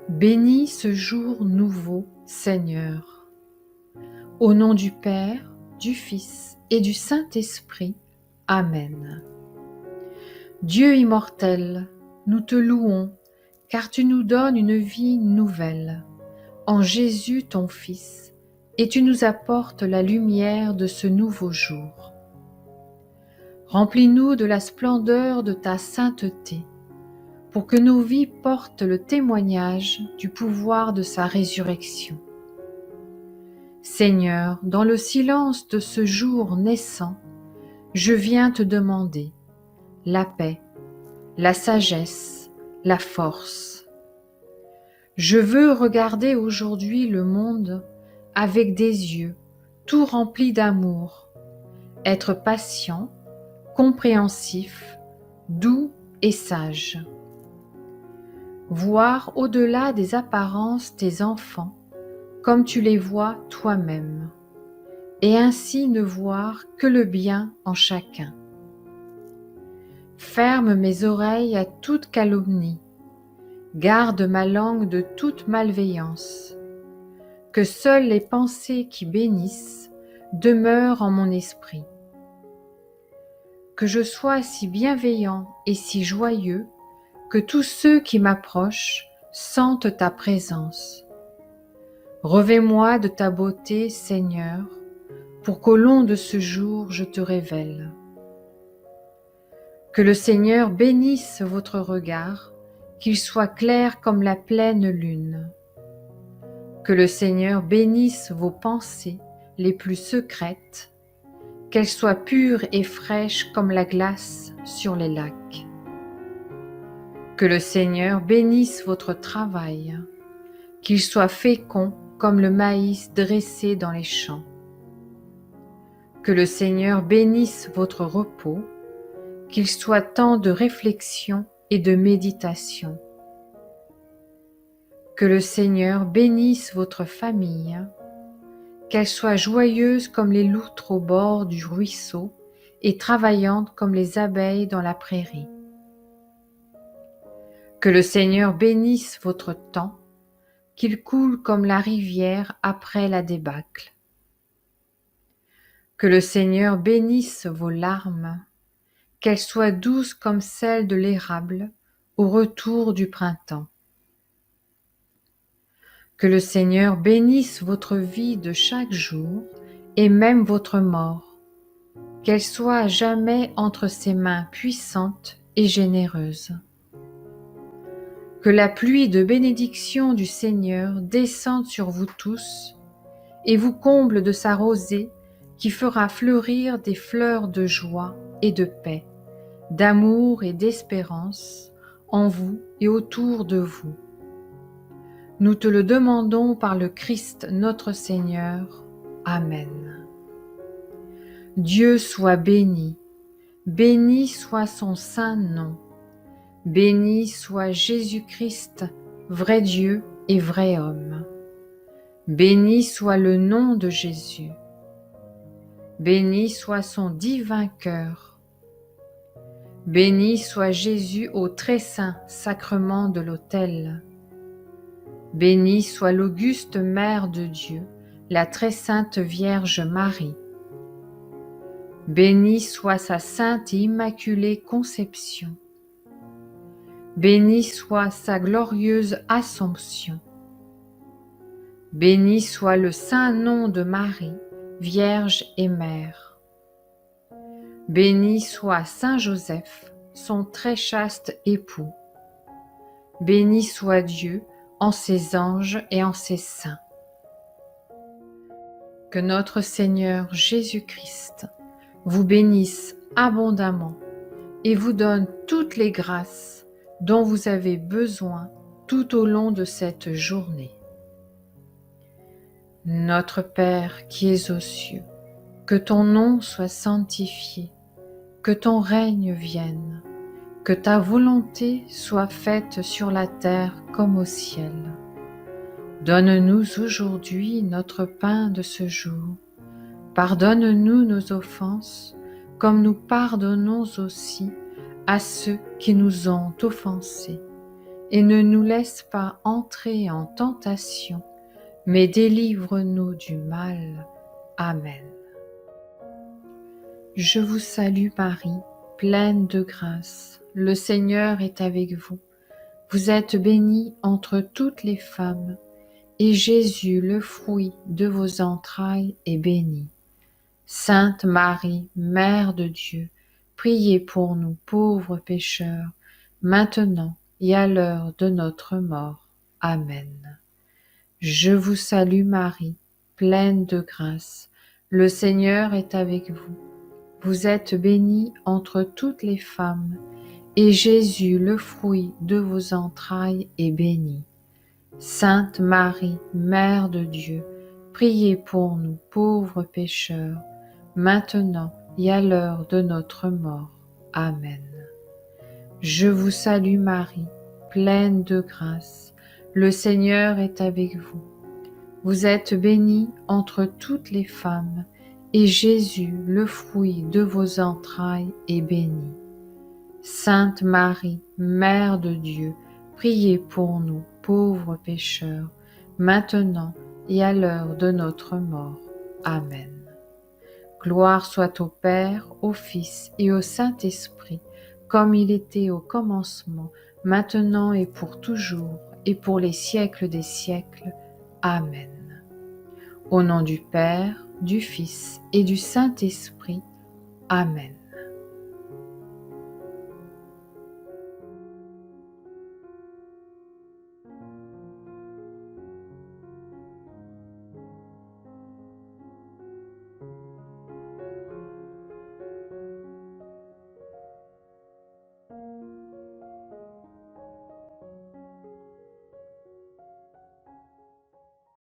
Bénis ce jour nouveau, Seigneur. Au nom du Père, du Fils et du Saint-Esprit. Amen. Dieu immortel, nous te louons, car tu nous donnes une vie nouvelle, en Jésus ton Fils, et tu nous apportes la lumière de ce nouveau jour. Remplis-nous de la splendeur de ta sainteté, pour que nos vies portent le témoignage du pouvoir de sa résurrection. Seigneur, dans le silence de ce jour naissant, je viens te demander la paix, la sagesse, la force. Je veux regarder aujourd'hui le monde avec des yeux tout remplis d'amour, être patient, compréhensif, doux et sage. Voir au-delà des apparences tes enfants comme tu les vois toi-même, et ainsi ne voir que le bien en chacun. Ferme mes oreilles à toute calomnie, garde ma langue de toute malveillance, que seules les pensées qui bénissent demeurent en mon esprit. Que je sois si bienveillant et si joyeux que tous ceux qui m'approchent sentent ta présence. Revêt-moi de ta beauté, Seigneur, pour qu'au long de ce jour je te révèle. Que le Seigneur bénisse votre regard, qu'il soit clair comme la pleine lune. Que le Seigneur bénisse vos pensées les plus secrètes, qu'elles soient pures et fraîches comme la glace sur les lacs. Que le Seigneur bénisse votre travail, qu'il soit fécond comme le maïs dressé dans les champs. Que le Seigneur bénisse votre repos, qu'il soit temps de réflexion et de méditation. Que le Seigneur bénisse votre famille, qu'elle soit joyeuse comme les loutres au bord du ruisseau et travaillante comme les abeilles dans la prairie. Que le Seigneur bénisse votre temps, qu'il coule comme la rivière après la débâcle. Que le Seigneur bénisse vos larmes, qu'elles soient douces comme celles de l'érable au retour du printemps. Que le Seigneur bénisse votre vie de chaque jour et même votre mort, qu'elle soit à jamais entre ses mains puissantes et généreuses. Que la pluie de bénédiction du Seigneur descende sur vous tous et vous comble de sa rosée qui fera fleurir des fleurs de joie et de paix, d'amour et d'espérance en vous et autour de vous. Nous te le demandons par le Christ notre Seigneur. Amen. Dieu soit béni, béni soit son saint nom, béni soit Jésus-Christ, vrai Dieu et vrai homme. Béni soit le nom de Jésus. Béni soit son divin cœur. Béni soit Jésus au très saint sacrement de l'autel. Béni soit l'auguste Mère de Dieu, la très sainte Vierge Marie. Béni soit sa sainte et immaculée conception. Béni soit sa glorieuse Assomption. Béni soit le saint nom de Marie, Vierge et Mère. Béni soit Saint Joseph, son très chaste époux. Béni soit Dieu en ses anges et en ses saints. Que notre Seigneur Jésus-Christ vous bénisse abondamment et vous donne toutes les grâces dont vous avez besoin tout au long de cette journée. Notre Père qui es aux cieux, que ton nom soit sanctifié, que ton règne vienne, que ta volonté soit faite sur la terre comme au ciel. Donne-nous aujourd'hui notre pain de ce jour. Pardonne-nous nos offenses, comme nous pardonnons aussi à ceux qui nous ont offensés. et ne nous laisse pas entrer en tentation, mais délivre-nous du mal. Amen. Je vous salue Marie, pleine de grâce. Le Seigneur est avec vous. Vous êtes bénie entre toutes les femmes, et Jésus, le fruit de vos entrailles, est béni. Sainte Marie, Mère de Dieu, priez pour nous pauvres pécheurs, maintenant et à l'heure de notre mort. Amen. Je vous salue Marie, pleine de grâce. Le Seigneur est avec vous. Vous êtes bénie entre toutes les femmes, et Jésus, le fruit de vos entrailles, est béni. Sainte Marie, Mère de Dieu, priez pour nous pauvres pécheurs, maintenant et à l'heure de notre mort. Amen. Je vous salue Marie, pleine de grâce. Le Seigneur est avec vous. Vous êtes bénie entre toutes les femmes, et Jésus, le fruit de vos entrailles, est béni. Sainte Marie, Mère de Dieu, priez pour nous, pauvres pécheurs, maintenant et à l'heure de notre mort. Amen. Gloire soit au Père, au Fils et au Saint-Esprit, comme il était au commencement, maintenant et pour toujours, et pour les siècles des siècles. Amen. Au nom du Père, du Fils et du Saint-Esprit. Amen.